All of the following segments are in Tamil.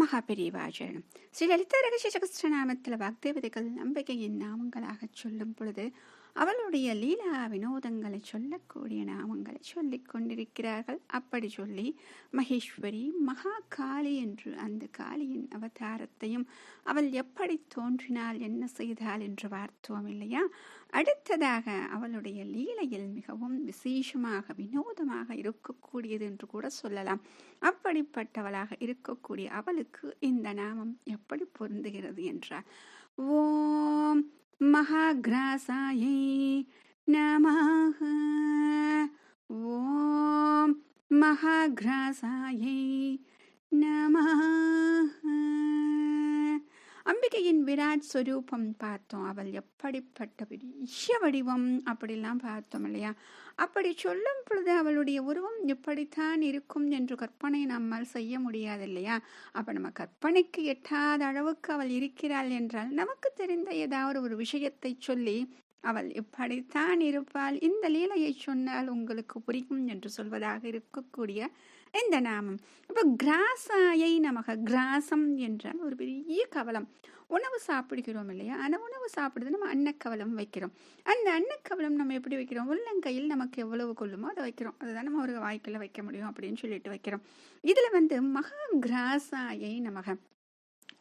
மகாபெரிவாச்சரணம். ஸ்ரீ லலிதா ரகசிய சகஸ்ரநாமத்தில் வாக்தேவதைகள் நம்பிக்கையின் நாமங்களாக சொல்லும் பொழுது அவளுடைய லீலா வினோதங்களை சொல்லக்கூடிய நாமங்களை சொல்லிக் கொண்டிருக்கிறார்கள். அப்படி சொல்லி மகேஸ்வரி மகா காளி என்று அந்த காளியின் அவதாரத்தையும் அவள் எப்படி தோன்றினாள், என்ன செய்தாள் என்று பார்த்தோம் இல்லையா? அடுத்ததாக அவளுடைய லீலையில் மிகவும் விசேஷமாக வினோதமாக இருக்கக்கூடியது என்று கூட சொல்லலாம். அப்படிப்பட்டவளாக இருக்கக்கூடிய அவளுக்கு இந்த நாமம் எப்படி பொருந்துகிறது என்றால், ஓம் மகாக்ராசாயை நமஹ, ஓம் மகாக்ராசாயை நமஹ. அம்பிகையின் விராட் ஸ்வரூபம் பார்த்தோம். அவள் எப்படிப்பட்ட பெரிய வடிவம் அப்படிலாம் பார்த்தோம் இல்லையா? அப்படி சொல்லும் பொழுது அவளுடைய உருவம் எப்படித்தான் இருக்கும் என்று கற்பனை நம்மால் செய்ய முடியாது இல்லையா? அப்ப நம்ம கற்பனைக்கு எட்டாத அளவுக்கு அவள் இருக்கிறாள் என்றால் நமக்கு தெரிந்த ஏதாவது ஒரு விஷயத்தை சொல்லி அவள் எப்படித்தான் இருப்பாள், இந்த லீலையை சொன்னால் உங்களுக்கு புரியும் என்று சொல்வதாக இருக்கக்கூடிய இந்த நாமம். இப்போ கிராசாயை நமக, கிராசம் என்றால் ஒரு பெரிய கவலம். உணவு சாப்பிடுகிறோம் இல்லையா? அந்த உணவு சாப்பிடுறது நம்ம அன்னக்கவலம் வைக்கிறோம். அந்த அன்னக்கவலம் நம்ம எப்படி வைக்கிறோம்? உள்ளங்கையில் நமக்கு எவ்வளவு கொள்ளுமோ அதை வைக்கிறோம். அதுதான் நம்ம ஒரு வாய்க்குள்ள வைக்க முடியும் அப்படின்னு சொல்லிட்டு வைக்கிறோம். இதுல மகா கிராசாயை நமக,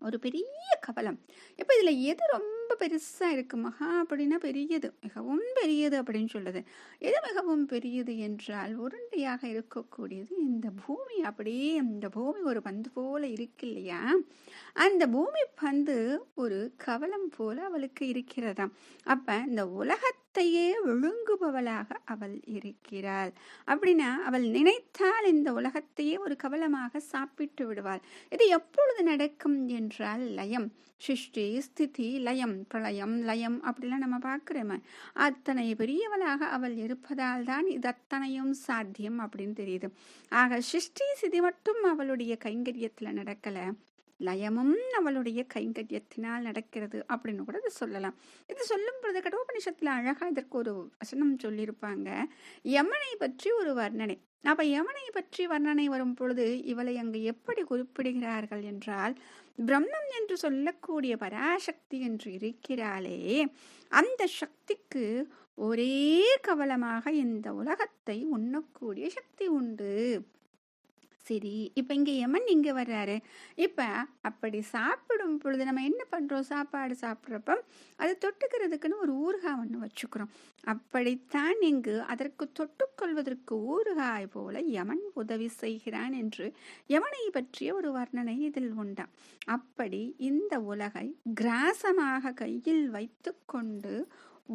ஒரு பெரிய கவலம். இப்போ இதுல எது ரொம்ப பெருசா இருக்கு? மகா அப்படின்னா பெரியது, மிகவும் பெரியது அப்படின்னு சொல்லுது. எது மிகவும் பெரியது என்றால் உருண்டையாக இருக்கக்கூடியது இந்த பூமி. அப்படியே இந்த பூமி ஒரு பந்து போல இருக்கு இல்லையா? அந்த பூமி பந்து ஒரு கவலம் போல அவளுக்கு இருக்கிறதாம். அப்ப இந்த உலகத்தையே விழுங்குபவளாக அவள் இருக்கிறாள். அப்படின்னா அவள் நினைத்தால் இந்த உலகத்தையே ஒரு கவலமாக சாப்பிட்டு விடுவாள். இது எப்பொழுது நடக்கும் என்றால் லயம், சிருஷ்டி ஸ்திதி லயம், பிரளயம் லயம் அப்படிலாம் நம்ம பார்க்கிறோமே. அத்தனை பெரியவளாக அவள் இருப்பதால் தான் இது அத்தனையும் சாத்தியம் அப்படின்னு தெரியுது. ஆக சிருஷ்டி ஸ்திதி மட்டும் அவளுடைய கைங்கரியத்துல நடக்கல, லயமும் அவளுடைய கைங்கரியத்தினால் நடக்கிறது அப்படின்னு கூட சொல்லலாம். இது சொல்லும் பொழுது கடோபனிஷத்துல அழகா இதற்கு ஒரு வசனம் சொல்லியிருப்பாங்க. யமனை பற்றி ஒரு வர்ணனை. அப்ப யமனை பற்றி வர்ணனை வரும் பொழுது இவளை அங்கு எப்படி குறிப்பிடுகிறார்கள் என்றால், பிரம்மம் என்று சொல்லக்கூடிய பராசக்தி என்று இருக்கிறாளே, அந்த சக்திக்கு ஒரே கவலமாக இந்த உலகத்தை உண்ணக்கூடிய சக்தி உண்டு. சரி, இப்ப இங்க யமன் இங்க வர்றாரு. இப்ப அப்படி சாப்பிடும் பொழுது நம்ம என்ன பண்றோம்? சாப்பாடு சாப்பிட்றப்ப அதை தொட்டுக்கிறதுக்குன்னு ஒரு ஊறுகாய் ஒன்று வச்சுக்கிறோம். அப்படித்தான் இங்கு அதற்கு தொட்டுக்கொள்வதற்கு ஊறுகாய் போல யமன் உதவி செய்கிறான் என்று யமனை பற்றிய ஒரு வர்ணனை இதில் உண்டாம். அப்படி இந்த உலகை கிராசமாக கையில் வைத்து கொண்டு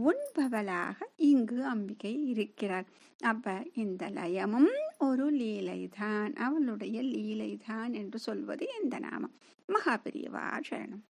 உண்பவளாக இங்கு அம்பிகை இருக்கிறார். அப்ப இந்த லயமும் ஒரு லீலைதான், அவளுடைய லீலைதான் என்று சொல்வது இந்த நாமம். மகாபெரிவா சரணம்.